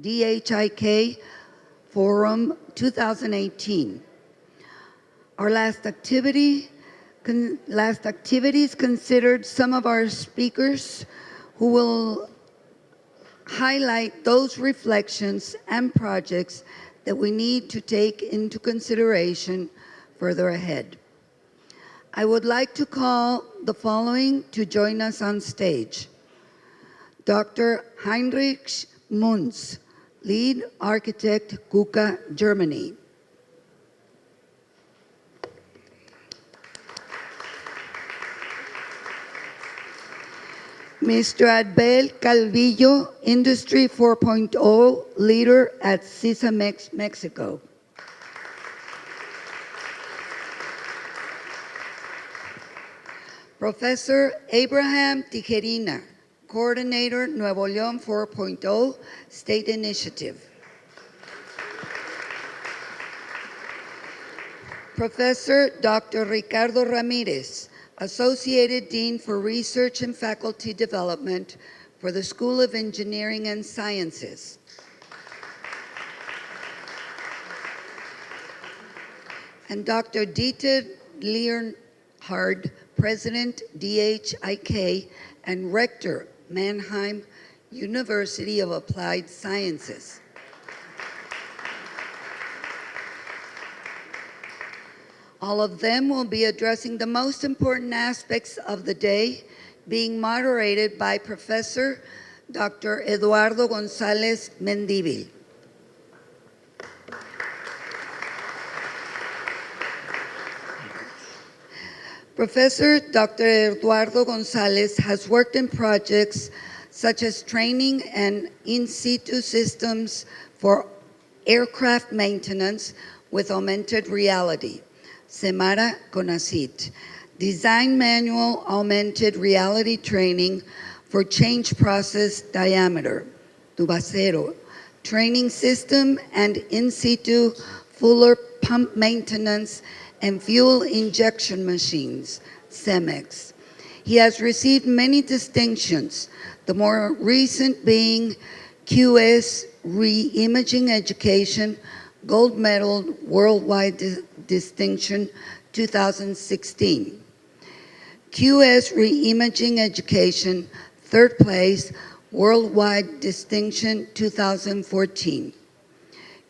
Tec-DHIK Forum 2018. Our last activities considered some of our speakers who will highlight those reflections and projects that we need to take into consideration further ahead. I would like to call the following to join us on stage. Dr. Heinrich Munz, Lead Architect, KUKA, Germany. Mr. Abel Calvillo, Industry 4.0 Leader at CISA Mexico. Professor Abraham Tijerina, Coordinator, Nuevo León 4.0 State Initiative. Professor Dr. Ricardo Ramirez, Associated Dean for Research and Faculty Development for the School of Engineering and Sciences. And Dr. Dieter Leonhard, President, DHIK, and Rector, Mannheim University of Applied Sciences. All of them will be addressing the most important aspects of the day, being moderated by Professor Dr. Eduardo González Mendívil. Professor Dr. Eduardo González has worked in projects such as training and in situ systems for aircraft maintenance with augmented reality, Semara CONACYT, design manual augmented reality training for change process diameter, Tubacero, training system and in situ fuller pump maintenance and fuel injection machines, CEMEX. He has received many distinctions, the more recent being QS Re-Imaging Education, Gold Medal Worldwide Distinction 2016. QS Re-Imaging Education, third place, Worldwide Distinction 2014.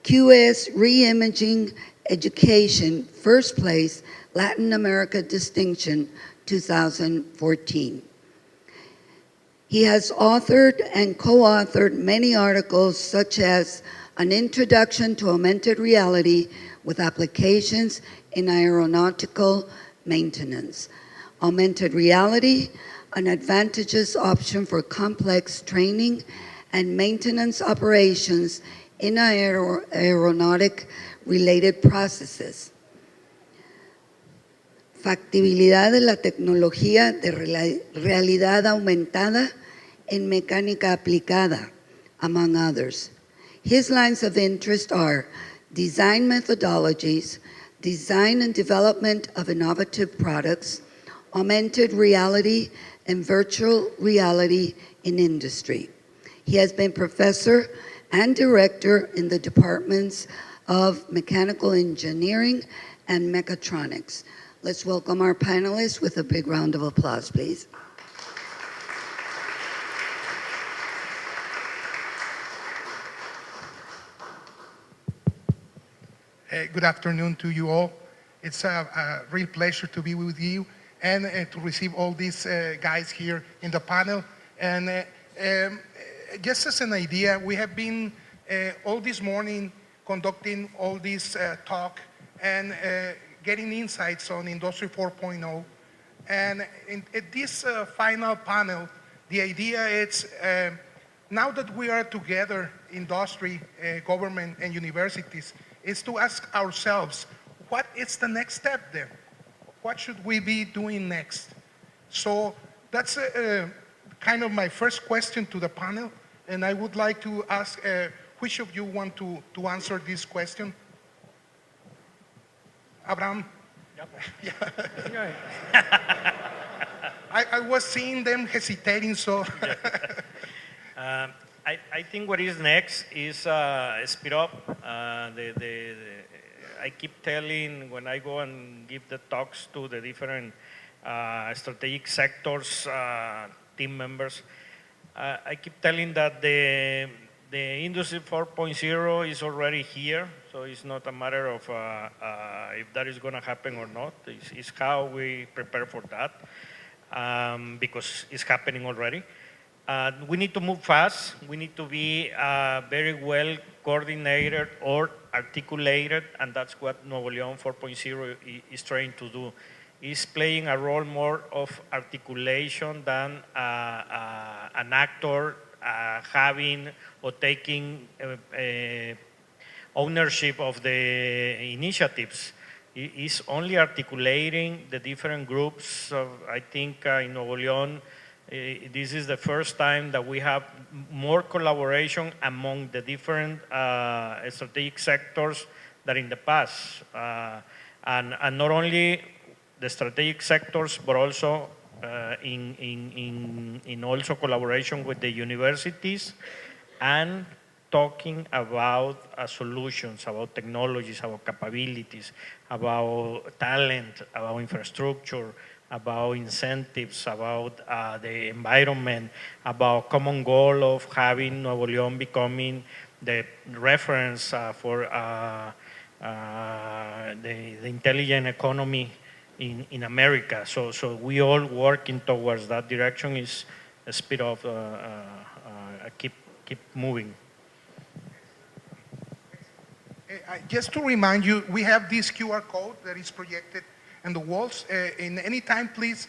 QS Re-Imaging Education, first place, Latin America Distinction 2014. He has authored and co-authored many articles such as An Introduction to Augmented Reality with Applications in Aeronautical Maintenance, Augmented Reality, an advantageous option for complex training and maintenance operations in aeronautic related processes. Factibilidad de la tecnología de realidad aumentada en mecánica aplicada, among others. His lines of interest are design methodologies, design and development of innovative products, augmented reality, and virtual reality in industry. He has been professor and director in the departments of mechanical engineering and mechatronics. Let's welcome our panelists with a big round of applause, please. Good afternoon to you all. It's a real pleasure to be with you and to receive all these guys here in the panel. And just as an idea, we have been all this morning conducting all this talk and getting insights on Industry 4.0. And at this final panel, the idea is now that we are together, industry, government, and universities, is to ask ourselves, what is the next step there? What should we be doing next? So that's kind of my first question to the panel, and I would like to ask which of you want to answer this question? Abraham? Yep. Yeah. I was seeing them hesitating, so. I think what is next is speed up. I keep telling when I go and give the talks to the different strategic sectors, team members, I keep telling that the Industry 4.0 is already here, so it's not a matter of if that is going to happen or not. It's how we prepare for that, because it's happening already. We need to move fast. We need to be very well coordinated or articulated, and that's what Nuevo León 4.0 is trying to do. Is playing a role more of articulation than an actor having or taking ownership of the initiatives. Is only articulating the different groups. I think in Nuevo León, this is the first time that we have more collaboration among the different strategic sectors than in the past. And not only the strategic sectors, but also in also collaboration with the universities and talking about solutions, about technologies, about capabilities, about talent, about infrastructure, about incentives, about the environment, about common goal of having Nuevo León becoming the reference for the intelligent economy in America. So we all working towards that direction. Is a speed of keep moving. Just to remind you, we have this QR code that is projected on the walls. In any time, please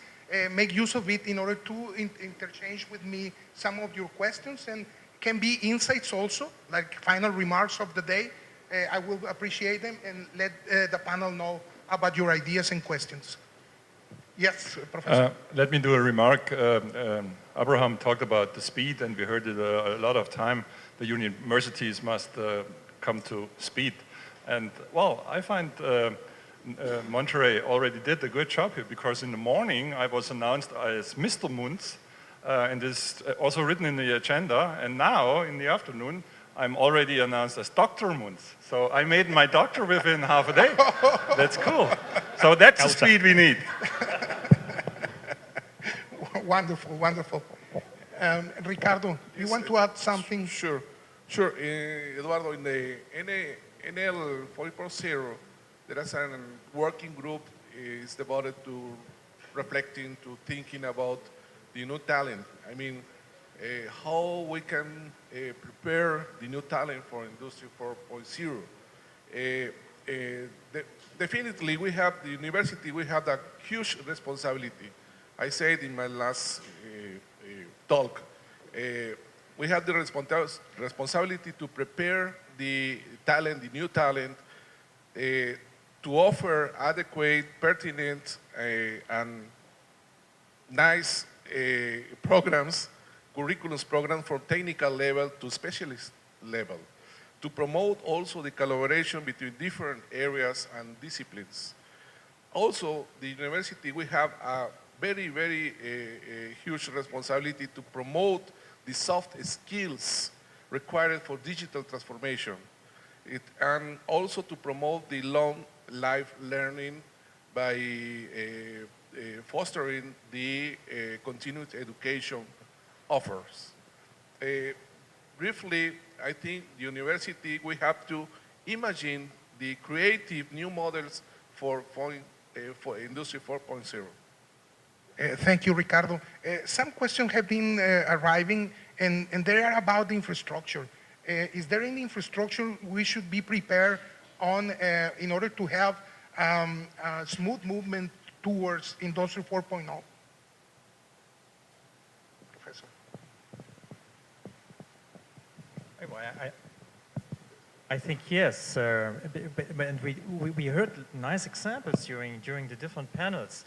make use of it in order to interchange with me some of your questions, and can be insights also, like final remarks of the day. I will appreciate them and let the panel know about your ideas and questions. Yes, Professor. Let me do a remark. Abraham talked about the speed, and we heard it a lot of time. The universities must come to speed. And well, I find Monterey already did a good job here, because in the morning I was announced as Mr. Munz, and this is also written in the agenda, and now in the afternoon I'm already announced as Dr. Munz. So I made my doctor within half a day. That's cool. So that's the speed we need. Wonderful, wonderful. Ricardo, you want to add something? Sure. Eduardo, in the NL 4.0, there is a working group is devoted to reflecting, to thinking about the new talent. I mean, how we can prepare the new talent for Industry 4.0. Definitely, we have the university, we have a huge responsibility. I said in my last talk, we have the responsibility to prepare the talent, the new talent, to offer adequate, pertinent, and nice programs, curriculum programs from technical level to specialist level, to promote also the collaboration between different areas and disciplines. Also, the university, we have a very, very huge responsibility to promote the soft skills required for digital transformation, and also to promote the long life learning by fostering the continuous education offers. Briefly, I think the university, we have to imagine the creative new models for Industry 4.0. Thank you, Ricardo. Some questions have been arriving, and they are about the infrastructure. Is there any infrastructure we should be prepared on in order to have a smooth movement towards Industry 4.0? Professor. I think yes, and we heard nice examples during the different panels.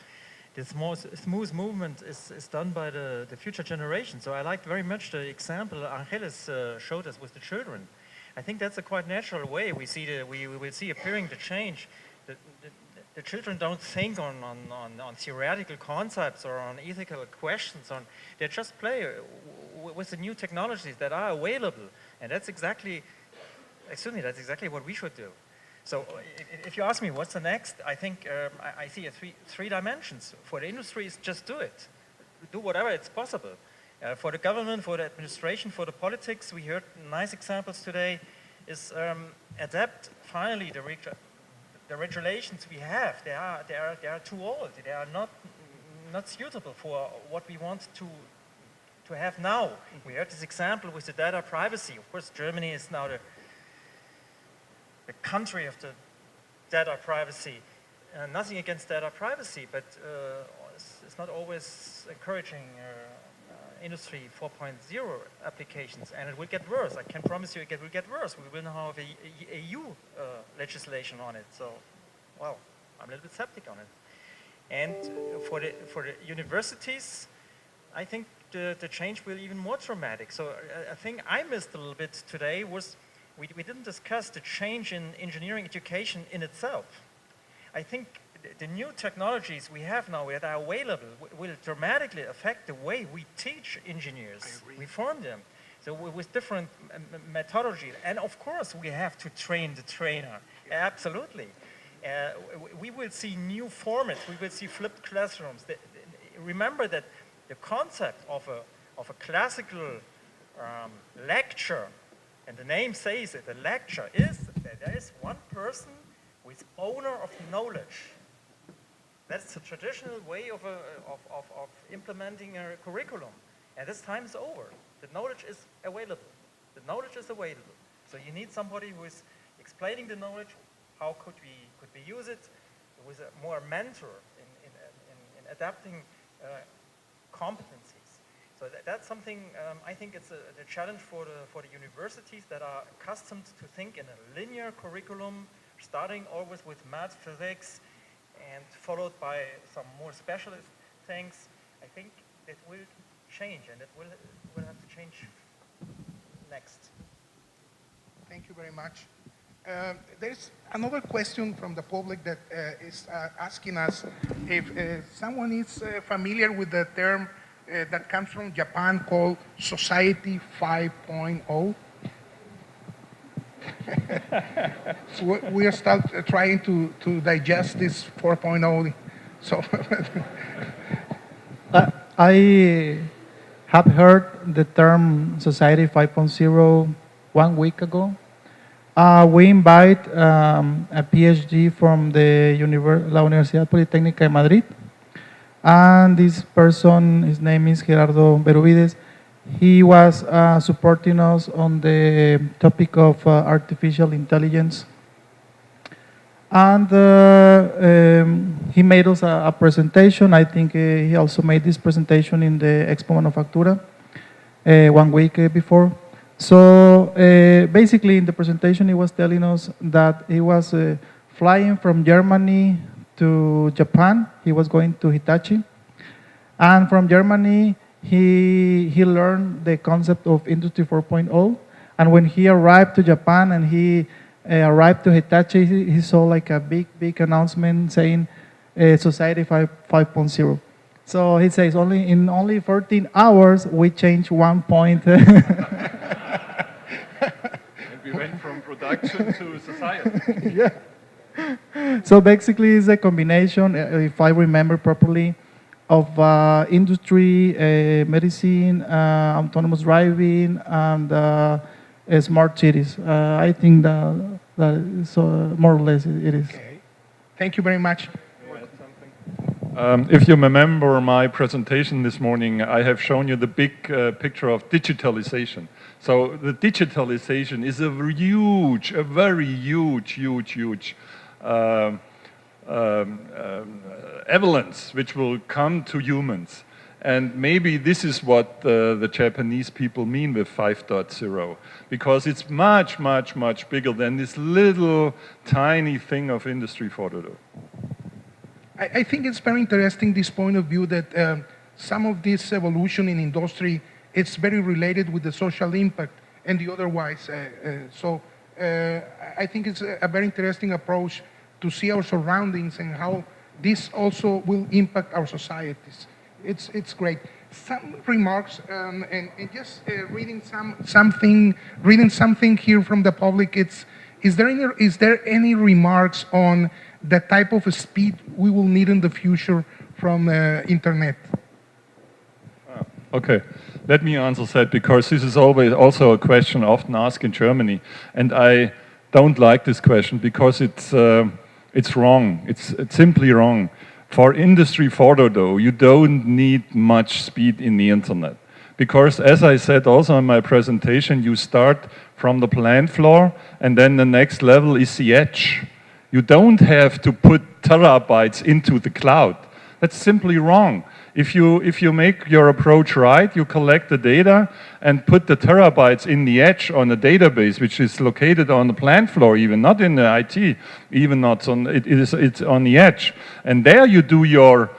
This more smooth movement is done by the future generation. So I liked very much the example Angeles showed us with the children. I think that's a quite natural way we will see appearing the change. the children don't think on theoretical concepts or on ethical questions. They just play with the new technologies that are available, and that's exactly what we should do. So, if you ask me what's the next, I think I see three dimensions. For the industry, is just do it, do whatever it's possible. For the government, for the administration, for the politics, we heard nice examples today. Is adapt finally the regulations we have. They are too old. They are not suitable for what we want to have now. We heard this example with the data privacy. Of course, Germany is now the country of the data privacy. Nothing against data privacy, but it's not always encouraging Industry 4.0 applications, and it will get worse. I can promise you it will get worse. We will now have a EU legislation on it. So, well, I'm a little bit skeptic on it. And for the universities, I think the change will be even more dramatic. So a thing I missed a little bit today was we didn't discuss the change in engineering education in itself. I think the new technologies we have now that are available will dramatically affect the way we teach engineers. We form them. So with different methodology. And of course, we have to train the trainer. Absolutely. We will see new formats. We will see flipped classrooms. Remember that the concept of a classical lecture, and the name says it, the lecture is that there is one person who is owner of knowledge. That's the traditional way of implementing a curriculum. And this time is over. The knowledge is available. The knowledge is available. So you need somebody who is explaining the knowledge. How could we use it? With a more mentor in adapting competencies. So that's something I think it's a challenge for the universities that are accustomed to think in a linear curriculum, starting always with math, physics, and followed by some more specialist things. I think it will change, and it will have to change next. Thank you very much. There's another question from the public that is asking us if someone is familiar with the term that comes from Japan called Society 5.0. So we are still trying to digest this 4.0. So I have heard the term Society 5.0 1 week ago. We invite a PhD from the La Universidad Politécnica de Madrid. And this person, his name is Gerardo Berubides. He was supporting us on the topic of artificial intelligence. And he made us a presentation. I think he also made this presentation in the Expo Manufactura 1 week before. So basically in the presentation he was telling us that he was flying from Germany to Japan. He was going to Hitachi. And from Germany he learned the concept of Industry 4.0. And when he arrived to Japan and he arrived to Hitachi, he saw like a big announcement saying Society 5.0. So he says in only 14 hours we changed 1 point. We went from production to society. Yeah. So basically it's a combination, if I remember properly, of industry, medicine, autonomous driving, and smart cities. I think that is more or less it is. okay. Thank you very much. If you remember my presentation this morning, I have shown you the big picture of digitalization. So the digitalization is a very huge avalanche which will come to humans. And maybe this is what the Japanese people mean with 5.0, because it's much bigger than this little tiny thing of Industry 4.0. I think it's very interesting, this point of view that some of this evolution in industry, it's very related with the social impact and the otherwise. So I think it's a very interesting approach to see our surroundings and how this also will impact our societies. It's great. Some remarks and just reading something here from the public. Is there any remarks on the type of speed we will need in the future from internet? Okay, let me answer that, because this is always also a question often asked in Germany, and I don't like this question because it's wrong. It's simply wrong. For Industry 4.0, you don't need much speed in the internet, because, as I said also in my presentation, you start from the plant floor, and then the next level is the edge. You don't have to put terabytes into the cloud. That's simply wrong. If you make your approach right, you collect the data and put the terabytes in the edge on a database, which is located on the plant floor, even not in the IT, even not on it's on the edge, and there you do your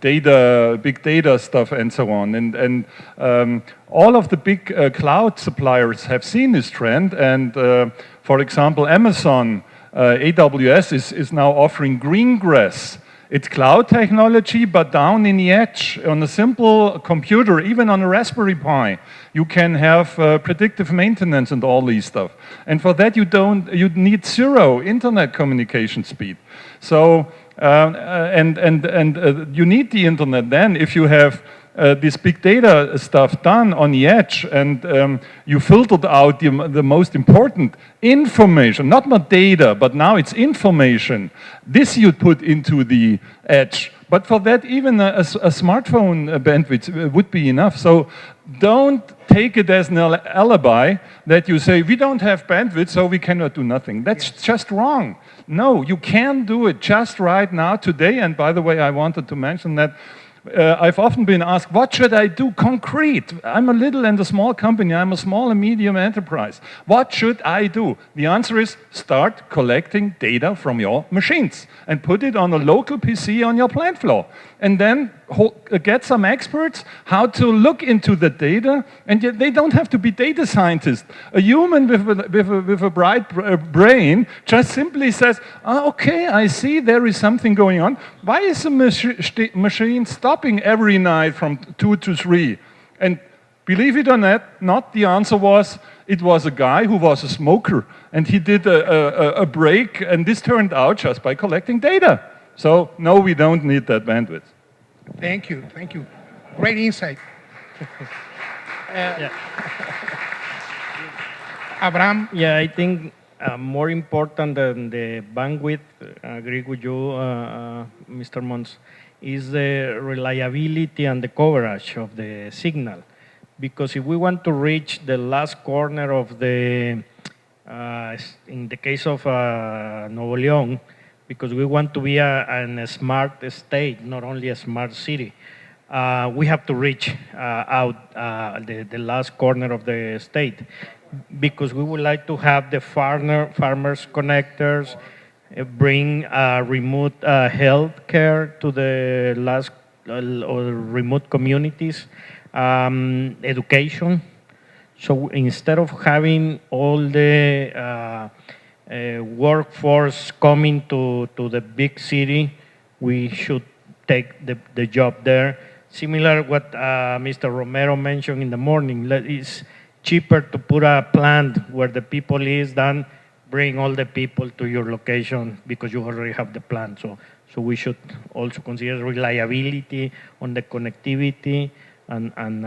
data, big data stuff, and so on. And all of the big cloud suppliers have seen this trend, and for example, Amazon, AWS is now offering Greengrass. It's cloud technology, but down in the edge, on a simple computer, even on a Raspberry Pi, you can have predictive maintenance and all these stuff. And for that, you need zero internet communication speed. So, you need the internet then if you have this big data stuff done on the edge, and you filtered out the most important information, not data, but now it's information. This you put into the edge. But for that, even a smartphone bandwidth would be enough. So don't take it as an alibi that you say, we don't have bandwidth, so we cannot do nothing. That's just wrong. No, you can do it just right now, today. And by the way, I wanted to mention that I've often been asked, what should I do concrete? I'm a little and a small company. I'm a small and medium enterprise. What should I do? The answer is start collecting data from your machines and put it on a local PC on your plant floor. And then get some experts how to look into the data, and yet they don't have to be data scientists. A human with a bright brain just simply says, oh, okay, I see there is something going on. Why is the machine stopping every night from 2 to 3? And believe it or not, the answer was, it was a guy who was a smoker, and he did a break, and this turned out just by collecting data. So, no, we don't need that bandwidth. Thank you, thank you. Great insight. Abraham? Yeah, I think more important than the bandwidth, I agree with you, Mr. Mons, is the reliability and the coverage of the signal. Because if we want to reach the last corner of the, in the case of Nuevo León, because we want to be a smart state, not only a smart city, we have to reach out the last corner of the state, because we would like to have the farmers connectors, bring remote health care to the last or remote communities, education. So instead of having all the workforce coming to the big city, we should take the job there. Similar what Mr. Romero mentioned in the morning, it's cheaper to put a plant where the people is than bring all the people to your location because you already have the plant. So we should also consider reliability on the connectivity and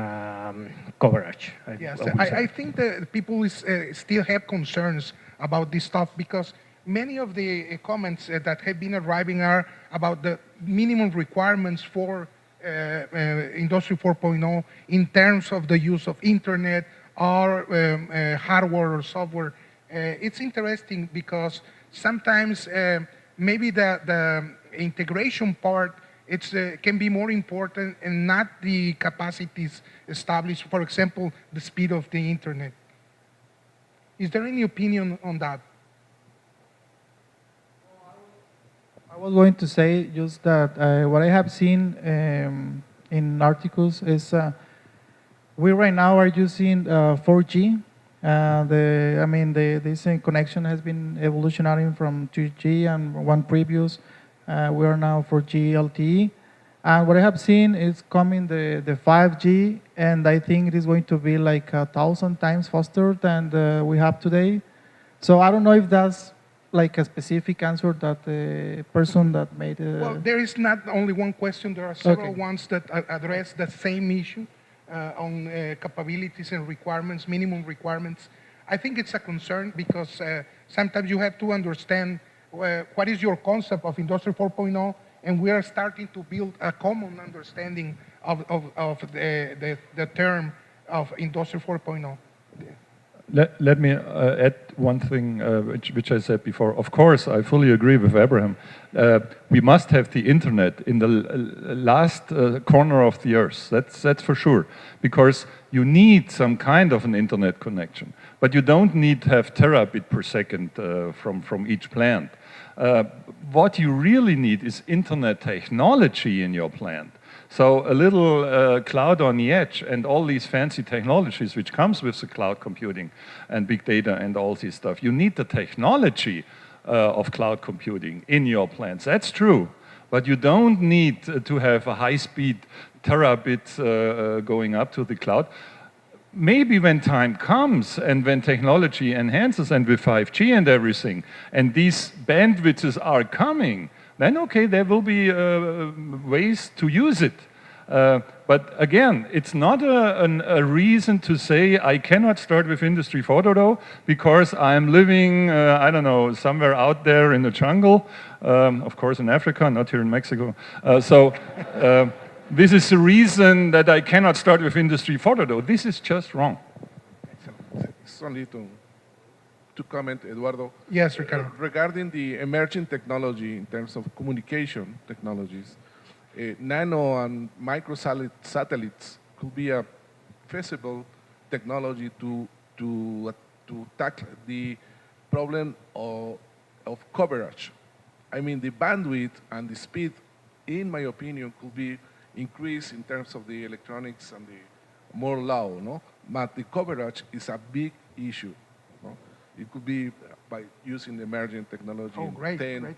coverage. Yes, I think that people still have concerns about this stuff, because many of the comments that have been arriving are about the minimum requirements for Industry 4.0 in terms of the use of internet or hardware or software. It's interesting because sometimes maybe the integration part can be more important and not the capacities established, for example, the speed of the internet. Is there any opinion on that? I was going to say just that what I have seen in articles is we right now are using 4G This connection has been evolutionary from 2G and one previous. We are now 4G LTE. And what I have seen is coming the 5G, and I think it is going to be like 1,000 times faster than we have today. So I don't know if that's like a specific answer that the person that made it. Well, there is not only one question. There are several Okay. ones that address the same issue on capabilities and requirements, minimum requirements. I think it's a concern because sometimes you have to understand what is your concept of Industry 4.0, and we are starting to build a common understanding of the term of Industry 4.0. Let me add one thing which I said before. Of course, I fully agree with Abraham. We must have the internet in the last corner of the earth. That's for sure. Because you need some kind of an internet connection. But you don't need to have terabit per second from each plant. What you really need is internet technology in your plant. So a little cloud on the edge and all these fancy technologies which comes with the cloud computing and big data and all this stuff. You need the technology of cloud computing in your plants. That's true. But you don't need to have a high-speed terabit going up to the cloud. Maybe when time comes and when technology enhances and with 5G and everything, and these bandwidths are coming, then okay, there will be ways to use it. But again, it's not a reason to say I cannot start with Industry 4.0 because I'm living, I don't know, somewhere out there in the jungle, of course in Africa, not here in Mexico. This is the reason that I cannot start with Industry 4.0. This is just wrong. It's only to comment, Eduardo. Yes, Ricardo. Regarding the emerging technology in terms of communication technologies, nano and micro satellites could be a feasible technology to tackle the problem of coverage. I mean, the bandwidth and the speed, in my opinion, could be increased in terms of the electronics and the more low, no? But the coverage is a big issue. No? It could be by using emerging technology Oh, great, 10,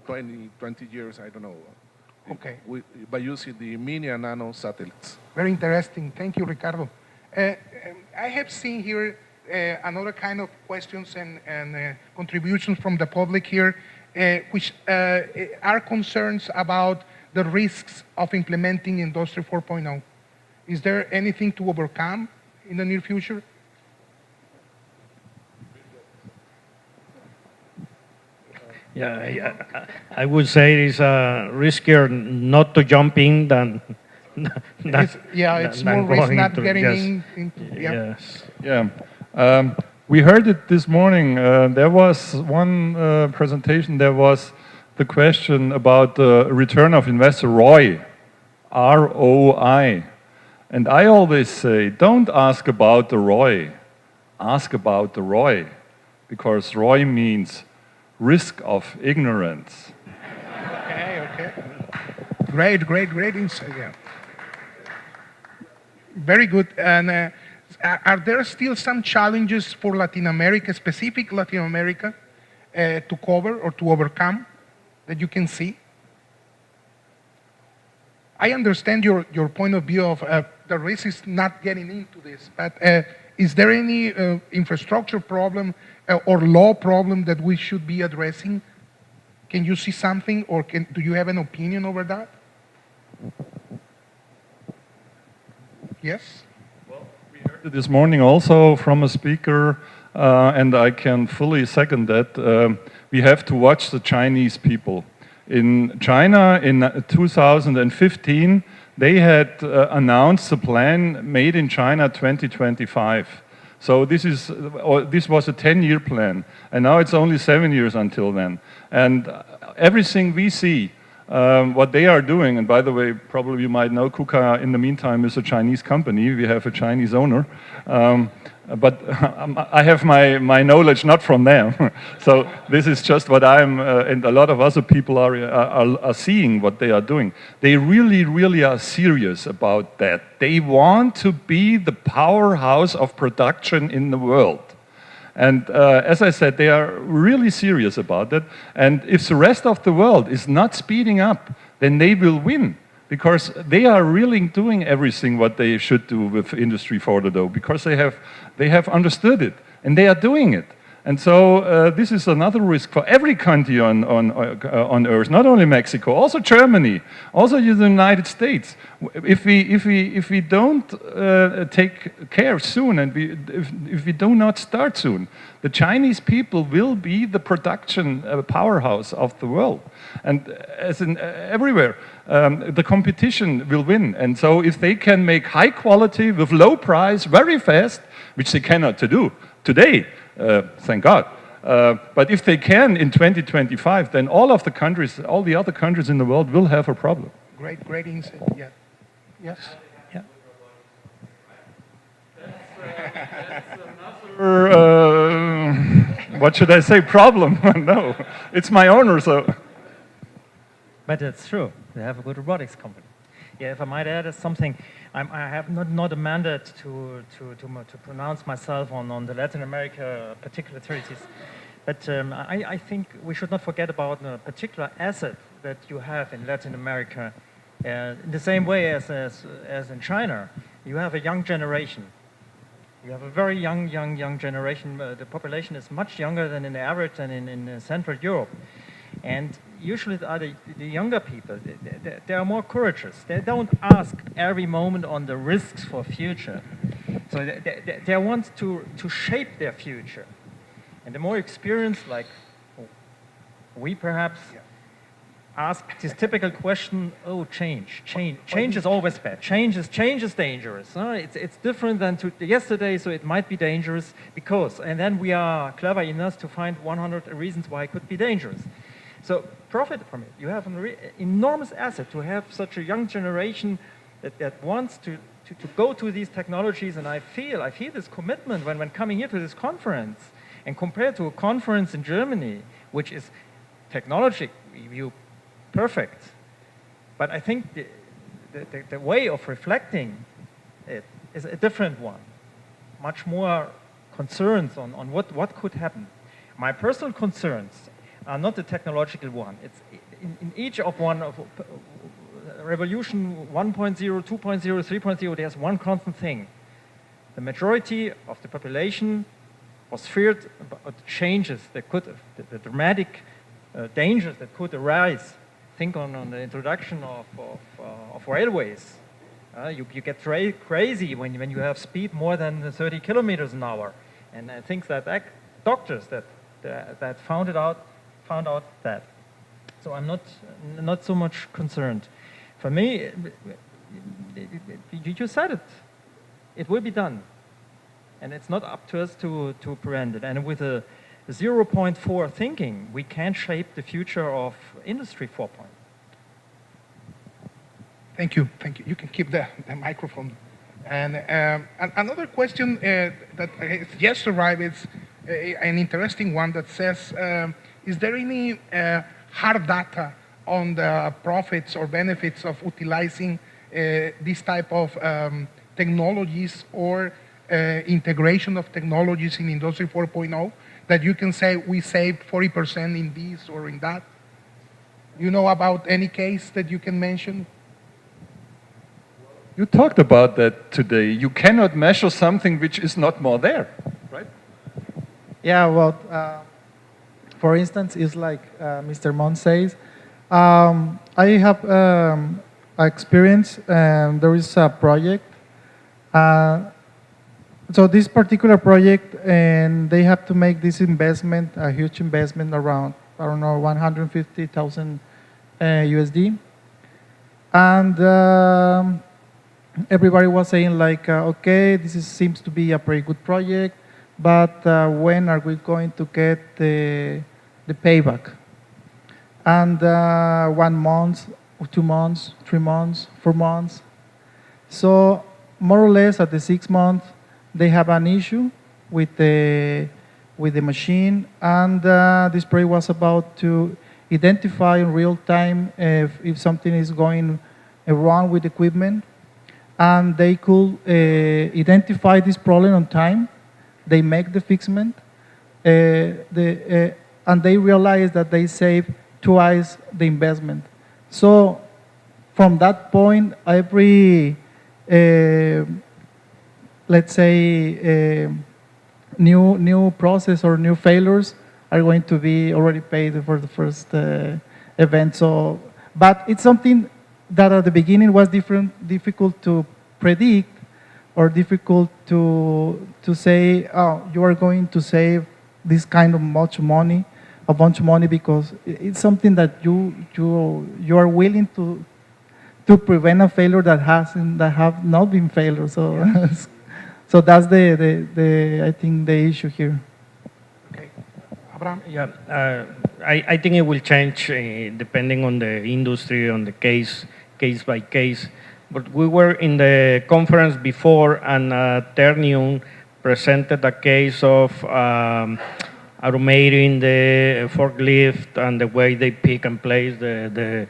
great. 20 years, I don't know. Okay. By using the mini and nano satellites. Very interesting. Thank you, Ricardo. I have seen here another kind of questions and contributions from the public here, which are concerns about the risks of implementing Industry 4.0. Is there anything to overcome in the near future? Yeah, I would say it's riskier not to jump in than It's more risk not getting into, yeah. Yes. Yeah. We heard it this morning. There was one presentation, there was the question about the return of investor, ROI, R-O-I. And I always say, don't ask about the ROI, ask about the ROI, because ROI means risk of ignorance. Okay. Great insight, yeah. Very good. And are there still some challenges for Latin America, specific Latin America, to cover or to overcome that you can see? I understand your point of view of the risk is not getting into this, but is there any infrastructure problem or law problem that we should be addressing? Can you see something, or do you have an opinion over that? Yes? Well, we heard it this morning also from a speaker, and I can fully second that. We have to watch the Chinese people. In China, in 2015, they had announced a plan made in China 2025. So this was a 10-year plan, and now it's only 7 years until then. And everything we see What they are doing, and by the way, probably you might know, KUKA in the meantime is a Chinese company. We have a Chinese owner. But I have my knowledge not from them. So this is just what I'm, and a lot of other people are seeing what they are doing. They really, really are serious about that. They want to be the powerhouse of production in the world. And as I said, they are really serious about it. And if the rest of the world is not speeding up, then they will win. Because they are really doing everything what they should do with Industry 4.0, because they have understood it, and they are doing it. And so this is another risk for every country on Earth, not only Mexico, also Germany, also the United States. If we don't take care soon, and if we do not start soon, the Chinese people will be the production powerhouse of the world. And as in everywhere, the competition will win. And so if they can make high quality with low price very fast, which they cannot do today, thank God. But if they can in 2025, then all of the countries, all the other countries in the world will have a problem. Great insight. Yeah. Yes. Yeah. What should I say? Problem? No, it's my owner, so. But it's true. They have a good robotics company. Yeah, if I might add something, I have not a mandate to pronounce myself on the Latin America particularities, but I think we should not forget about a particular asset that you have in Latin America. In the same way as in China, you have a young generation. You have a very young generation. The population is much younger than in the average than in Central Europe. And usually the younger people, they are more courageous. They don't ask every moment on the risks for future. So they want to shape their future. And the more experienced, like we perhaps, ask this typical question, oh, change is always bad. Change is dangerous. It's different than yesterday, so it might be dangerous because, and then we are clever enough to find 100 reasons why it could be dangerous. So profit from it. You have an enormous asset to have such a young generation that wants to go to these technologies, and I feel this commitment when coming here to this conference, and compared to a conference in Germany, which is technology view perfect, but I think the way of reflecting it is a different one, much more concerns on what could happen. My personal concerns are not the technological one. It's in each of one of revolution 1.0, 2.0, 3.0, there's one constant thing. The majority of the population was feared about the changes that could, the dramatic dangers that could arise. Think on the introduction of railways. You get crazy when you have speed more than 30 kilometers an hour. And I think that doctors that found out that. So I'm not so much concerned. For me, you said it. It will be done, and it's not up to us to prevent it. And with a 0.4 thinking, we can shape the future of Industry 4.0. Thank you. You can keep the microphone. And another question that has just arrived is an interesting one that says, is there any hard data on the profits or benefits of utilizing this type of technologies or integration of technologies in Industry 4.0 that you can say we saved 40% in this or in that? You know about any case that you can mention? You talked about that today. You cannot measure something which is not more there, right? Yeah, well, for instance, it's like Mr. Mon says, I have experience, there is a project. So this particular project, and they have to make this investment, a huge investment around, I don't know, 150,000 USD. And everybody was saying like, okay, seems to be a pretty good project, but when are we going to get the payback? and 1 month, 2 months, 3 months, 4 months. So more or less at the 6 month, they have an issue with the machine, and this project was about to identify in real time if something is going wrong with equipment, and they could identify this problem on time. They make the fixment, and they realize that they save twice the investment. So from that point, every let's say new process or new failures are going to be already paid for the first event. So, but it's something that at the beginning was difficult to predict, or difficult to say, oh, you are going to save this kind of a bunch of money, because it's something that you are willing to prevent a failure that have not been failure. So yes. So that's I think the issue here. Okay. Abraham? Yeah, I think it will change depending on the industry, on the case by case. But we were in the conference before, and Ternium presented a case of automating the forklift and the way they pick and place the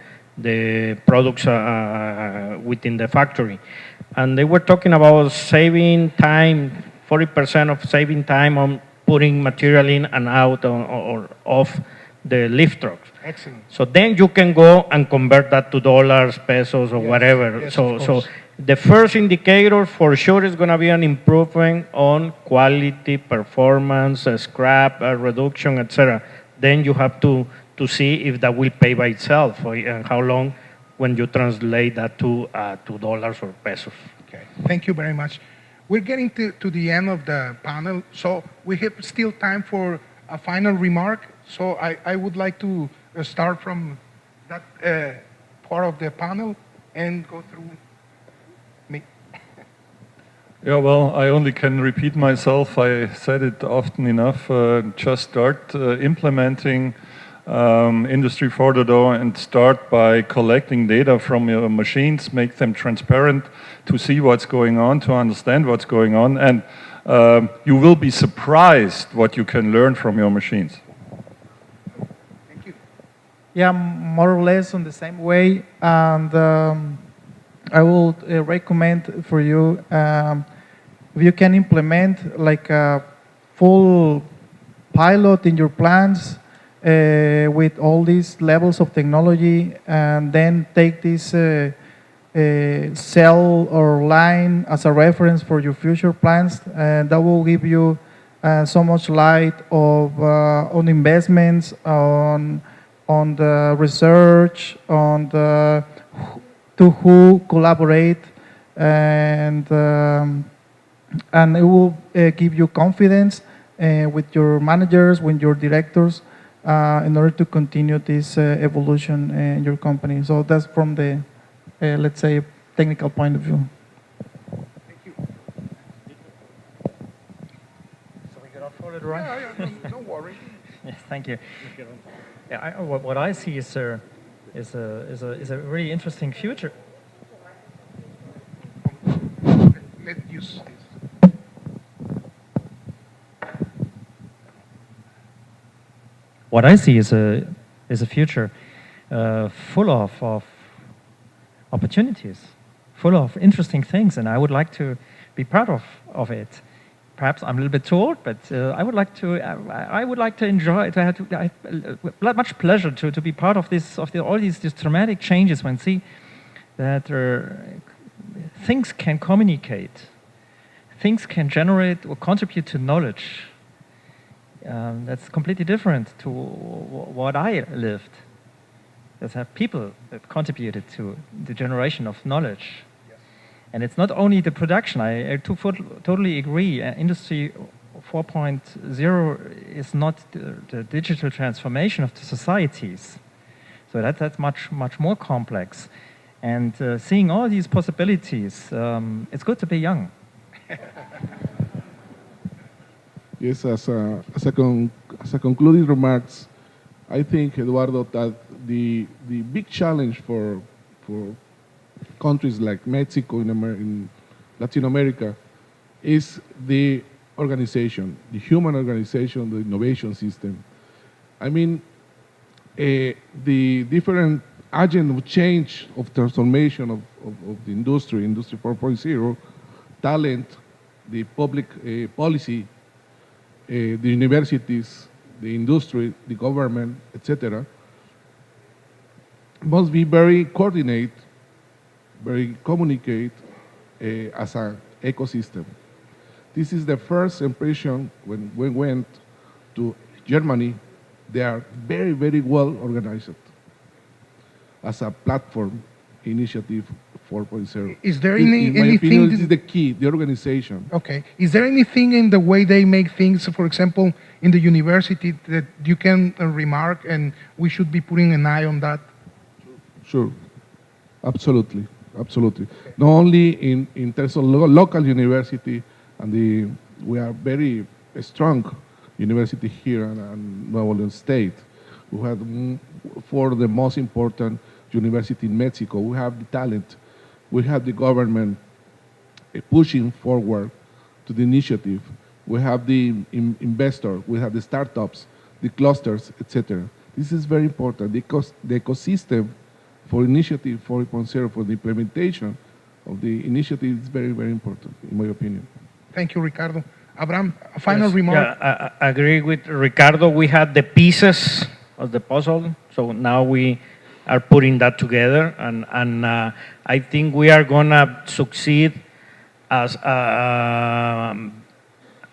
products within the factory. And they were talking about saving time, 40% of saving time on putting material in and out or off the lift trucks. Excellent. So then you can go and convert that to dollars, pesos, or Yes, whatever. yes, so of course. the first indicator for sure is going to be an improvement on quality, performance, scrap reduction, etc. Then you have to see if that will pay by itself, and how long when you translate that to dollars or pesos. Okay, thank you very much. We're getting to the end of the panel, so we have still time for a final remark. So I would like to start from that part of the panel and go through me. Yeah, well, I only can repeat myself. I said it often enough. Just start implementing Industry 4.0 and start by collecting data from your machines, make them transparent to see what's going on, to understand what's going on, and you will be surprised what you can learn from your machines. Thank you. Yeah, more or less on the same way, and I would recommend for you if you can implement like a full pilot in your plants with all these levels of technology, and then take this cell or line as a reference for your future plans, and that will give you so much light of on investments, on the research, on the to who collaborate, and it will give you confidence with your managers, with your directors, in order to continue this evolution in your company. So that's from the, let's say, technical point of view. Thank you. So we got off for it, right? Yeah, don't worry. Yes, thank you. Yeah, what I see is a really interesting future. Let's use this. What I see is a future full of opportunities, full of interesting things, and I would like to be part of it. Perhaps I'm a little bit too old, but I would like to enjoy, to have much pleasure to be part of this, all these dramatic changes, when see that things can communicate, things can generate or contribute to knowledge. That's completely different to what I lived. Let's have people that contributed to the generation of knowledge. Yes. And it's not only the production. I totally agree. Industry 4.0 is not the digital transformation of the societies. So that's much more complex. And seeing all these possibilities, it's good to be young. Yes, as a concluding remarks, I think, Eduardo, that the big challenge for countries like Mexico in Latin America is the organization, the human organization, the innovation system. I mean, the different agent of change, of transformation of the industry, Industry 4.0, talent, the public policy, the universities, the industry, the government, etc., must be very coordinate, very communicate as an ecosystem. This is the first impression when we went to Germany. They are very, very well organized as a platform initiative 4.0. Is there In my anything? opinion, this is the key, the organization. Okay. Is there anything in the way they make things, for example, in the university, that you can remark and we should be putting an eye on that? Sure, absolutely, absolutely. Not only in terms of local university, and we are very strong university here in Nuevo León State. We have four of the most important university in Mexico. We have the talent. We have the government pushing forward to the initiative. We have the investor. We have the startups, the clusters, etc. This is very important because the ecosystem for Initiative 4.0, for the implementation of the initiative is very, very important, in my opinion. Thank you, Ricardo. Abraham, a final remark. Yeah, I agree with Ricardo. We had the pieces of the puzzle, so now we are putting that together, and I think we are gonna succeed as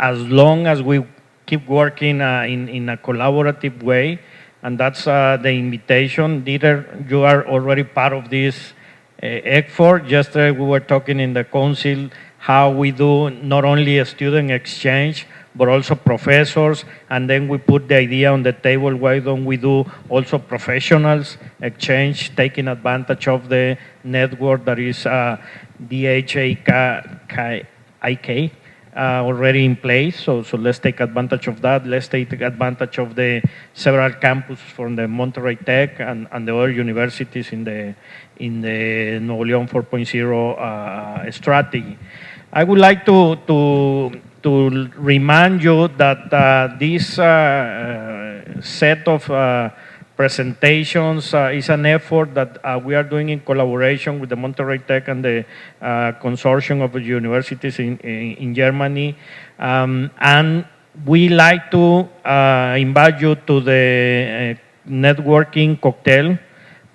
long as we keep working in a collaborative way, and that's the invitation. Dieter, you are already part of this effort. Yesterday we were talking in the council how we do not only a student exchange, but also professors, and then we put the idea on the table, why don't we do also professionals exchange, taking advantage of the network that is DHIK already in place, so let's take advantage of that. Let's take advantage of the several campuses from the Monterrey Tech and the other universities in the Nuevo León 4.0 strategy. I would like to remind you that this set of presentations is an effort that we are doing in collaboration with the Monterrey Tech and the consortium of universities in Germany. And we like to invite you to the networking cocktail,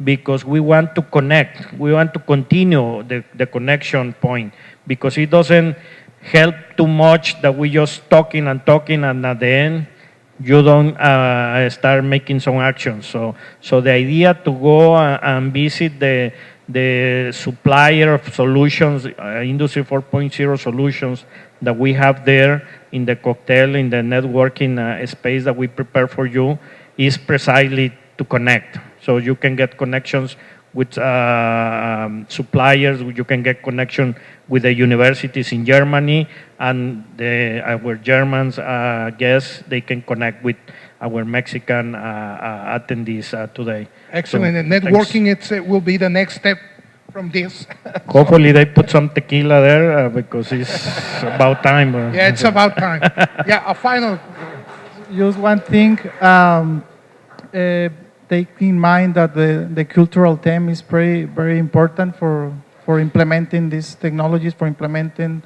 because we want to connect. We want to continue the connection point, because it doesn't help too much that we just talking, and at the end you don't start making some action. So the idea to go and visit the supplier of solutions, Industry 4.0 solutions that we have there in the cocktail, in the networking space that we prepare for you, is precisely to connect. So you can get connections with suppliers, you can get connection with the universities in Germany, and our Germans guests, they can connect with our Mexican attendees today. Excellent. So, And networking will be the next step from this. hopefully they put some tequila there because it's about time. Yeah, it's about time. Yeah, a final. Just one thing, take in mind that the cultural theme is very important for implementing these technologies, for implementing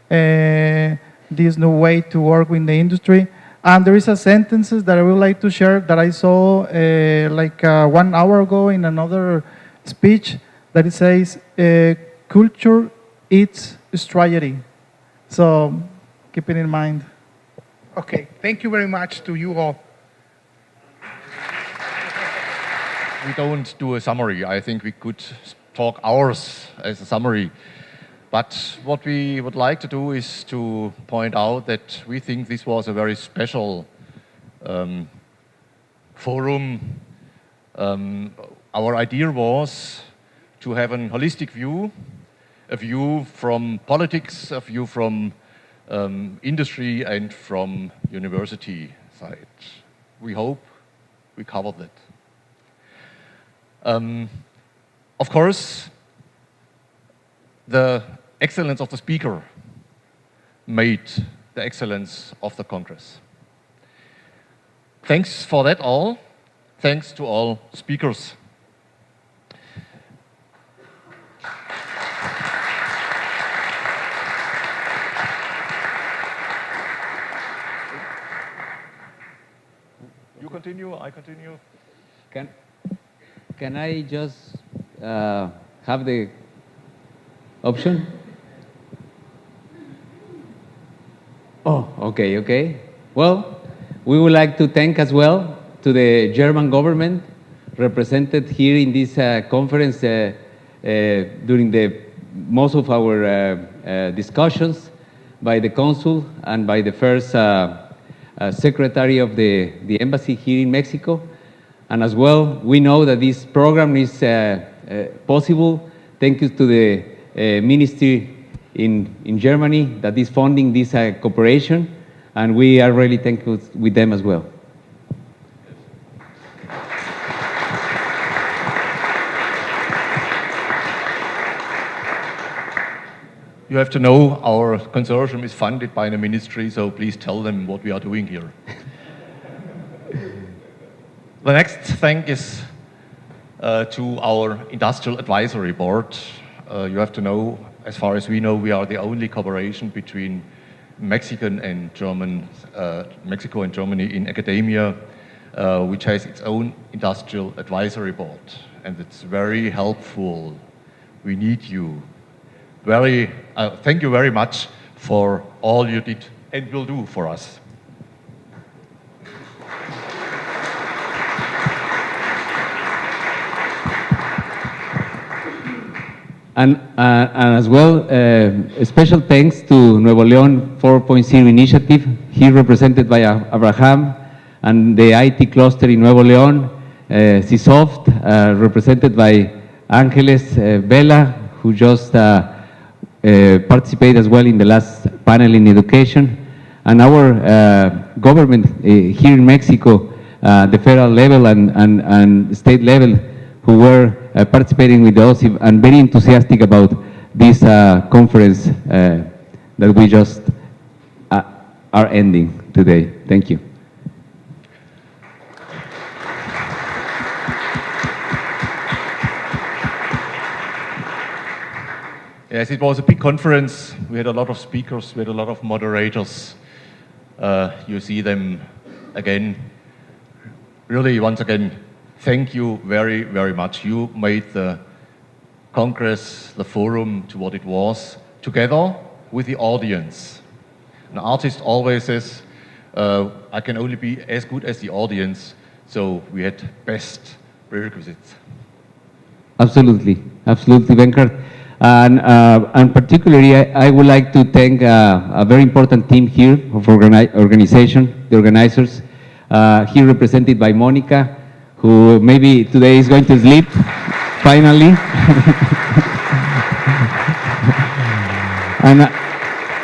this new way to work with the industry. And there is a sentence that I would like to share that I saw 1 hour ago in another speech, that it says, culture eats strategy. So keep it in mind. Okay, thank you very much to you all. We don't do a summary. I think we could talk hours as a summary. But what we would like to do is to point out that we think this was a very special forum. Our idea was to have a holistic view, a view from politics, a view from industry and from university side. We hope we covered that. Of course, the excellence of the speaker made the excellence of the Congress. Thanks for that all. Thanks to all speakers. You continue, I continue. Can I just have the option? Oh, okay. Well, we would like to thank as well to the German government represented here in this conference during most of our discussions by the consul and by the first secretary of the embassy here in Mexico. And as well, we know that this program is possible thanks to the ministry in Germany that is funding this cooperation, and we are really thankful with them as well. You have to know our consortium is funded by the ministry, so please tell them what we are doing here. The next thank is to our Industrial Advisory Board. You have to know, as far as we know, we are the only cooperation between Mexico and Germany in academia, which has its own Industrial Advisory Board. And it's very helpful. We need you. Thank you very much for all you did and will do for us. And as well, a special thanks to Nuevo León 4.0 initiative, here represented by Abraham, and the IT cluster in Nuevo León, CISOFT, represented by Angeles Vela, who just participated as well in the last panel in education, and our government here in Mexico, the federal level and state level, who were participating with us and very enthusiastic about this conference that we just are ending today. Thank you. Yes, it was a big conference. We had a lot of speakers, we had a lot of moderators. You see them again. Really, once again, thank you very, very much. You made the Congress, the forum, to what it was, together with the audience. An artist always says, I can only be as good as the audience, so we had best prerequisites. Absolutely, Venkart. And particularly, I would like to thank a very important team here of organization, the organizers, here represented by Monica, who maybe today is going to sleep, finally.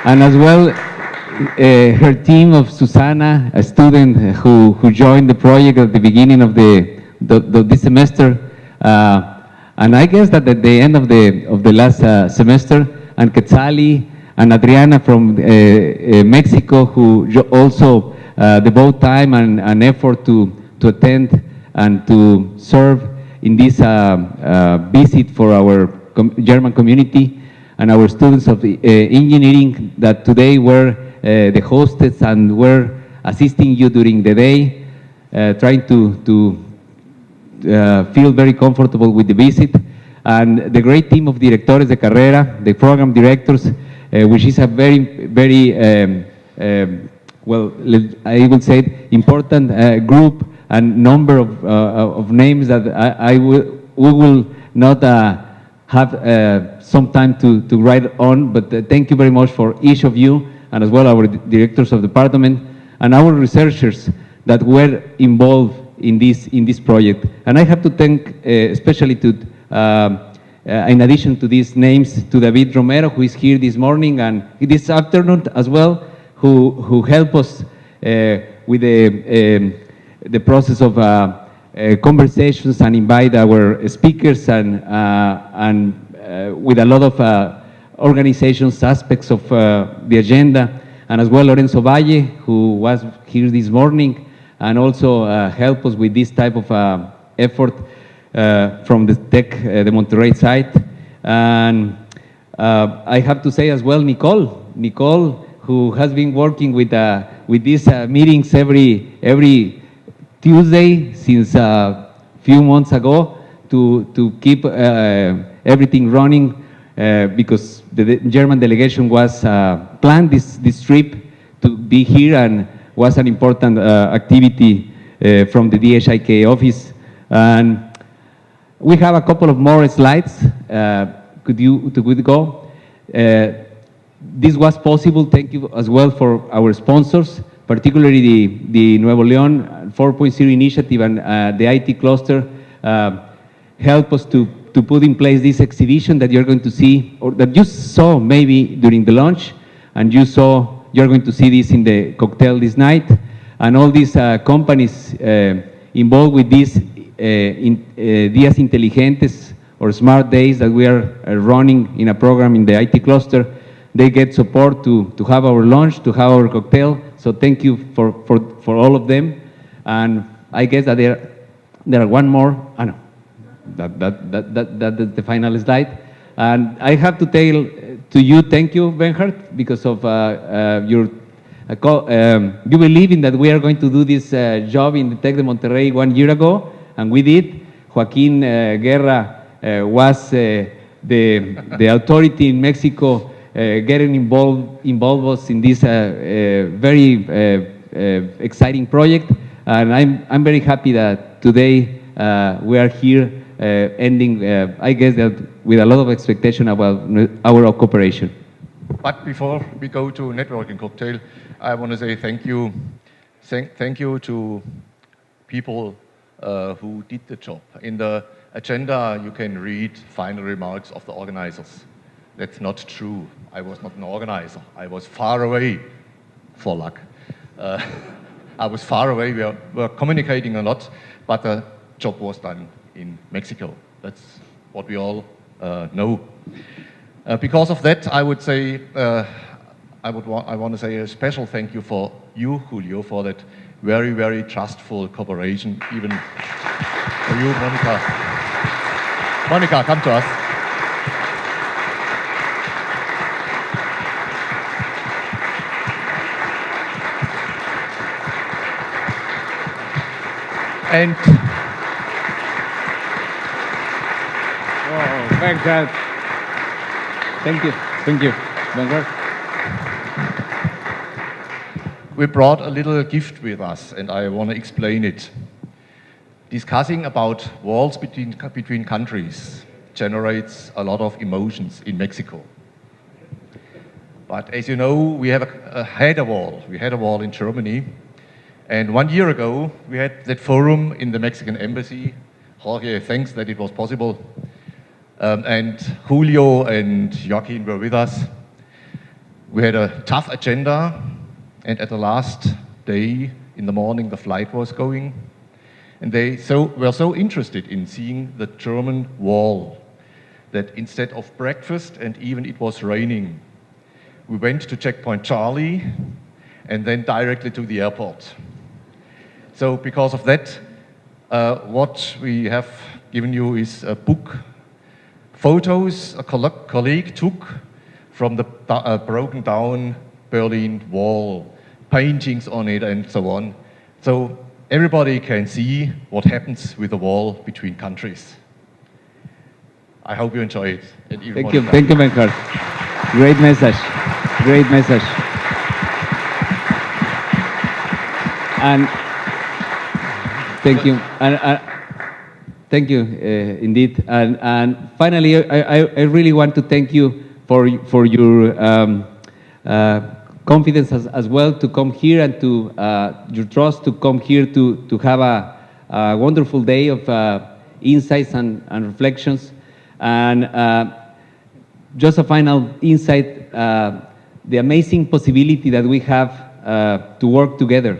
and as well, her team of Susana, a student who joined the project at the beginning of this semester. And I guess that at the end of the last semester, and Quetzali and Adriana from Mexico, who also devote time and effort to attend and to serve in this visit for our German community, and our students of engineering that today were the hostess and were assisting you during the day, trying to feel very comfortable with the visit, and the great team of directores de carrera, the program directors, which is a very, very, well, I would say, important group and number of names that we will not have some time to write on, but thank you very much for each of you, and as well our directors of the department, and our researchers that were involved in this project. And I have to thank especially to, in addition to these names, to David Romero, who is here this morning and this afternoon as well, who helped us with the process of conversations and invite our speakers and with a lot of organizations aspects of the agenda, and as well Lorenzo Valle, who was here this morning and also helped us with this type of effort from the the Monterrey side. And I have to say as well, Nicole, who has been working with these meetings every Tuesday since a few months ago to keep everything running because the German delegation was planned this trip to be here and was an important activity from the DHIK office. And we have a couple of more slides. Could you go? This was possible, thank you as well for our sponsors, particularly the Nuevo León 4.0 initiative and the IT cluster help us to put in place this exhibition that you're going to see, or that you saw maybe during the lunch, and you're going to see this in the cocktail this night, and all these companies involved with these Días Inteligentes or Smart Days that we are running in a program in the IT cluster. They get support to have our lunch, to have our cocktail. So thank you for all of them. And I guess that there are one more. I know that the final slide. And I have to tell to you, thank you, Bernhard, because of your you believing that we are going to do this job in the Tec de Monterrey 1 year ago, and we did. Joaquin Guerra was the authority in Mexico getting involved us in this very exciting project, and I'm very happy that today we are here ending, I guess, that with a lot of expectation about our cooperation. But before we go to networking cocktail, I want to say thank you. Thank you to people who did the job. In the agenda, you can read final remarks of the organizers. That's not true. I was not an organizer. I was far away, for luck. I was far away. We were communicating a lot, but the job was done in Mexico. That's what we all know. Because of that, I would say, I want to say a special thank you for you, Julio, for that very, very trustful cooperation, even for you, Monica. Monica, come to us. And oh, thank God. Thank you, Bernhard. We brought a little gift with us, and I want to explain it. Discussing about walls between countries generates a lot of emotions in Mexico. But as you know, we have had a wall. We had a wall in Germany. And 1 year ago, we had that forum in the Mexican embassy. Jorge, thanks that it was possible. And Julio and Joaquin were with us. We had a tough agenda. And at the last day in the morning, the flight was going. And they were so interested in seeing the German wall that instead of breakfast, and even it was raining, we went to checkpoint Charlie and then directly to the airport. So because of that, what we have given you is a book, photos a colleague took from the broken down Berlin Wall, paintings on it and so on. So everybody can see what happens with the wall between countries. I hope you enjoy it. Thank you, Bernhard. Great message, great message. And thank you, and thank you indeed. And finally, I really want to thank you for your confidence as well to come here, and to your trust to come here to have a wonderful day of insights and reflections. And just a final insight, the amazing possibility that we have to work together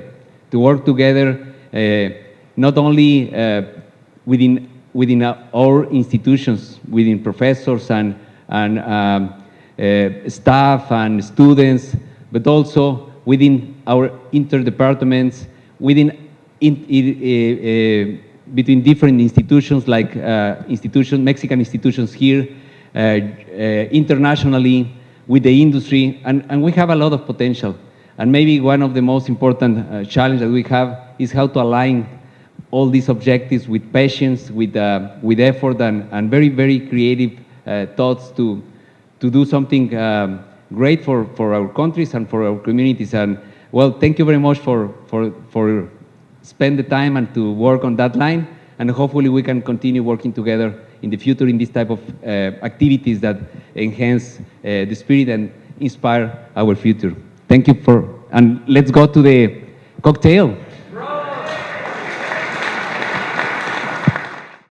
not only within our institutions, within professors and staff and students, but also within our interdepartments, between different institutions like Mexican institutions here, internationally, with the industry, and we have a lot of potential. And maybe one of the most important challenges that we have is how to align all these objectives with patience, with effort, and very, very creative thoughts to do something great for our countries and for our communities. And well, thank you very much for spend the time and to work on that line. And hopefully we can continue working together in the future in this type of activities that enhance the spirit and inspire our future. Thank you and let's go to the cocktail.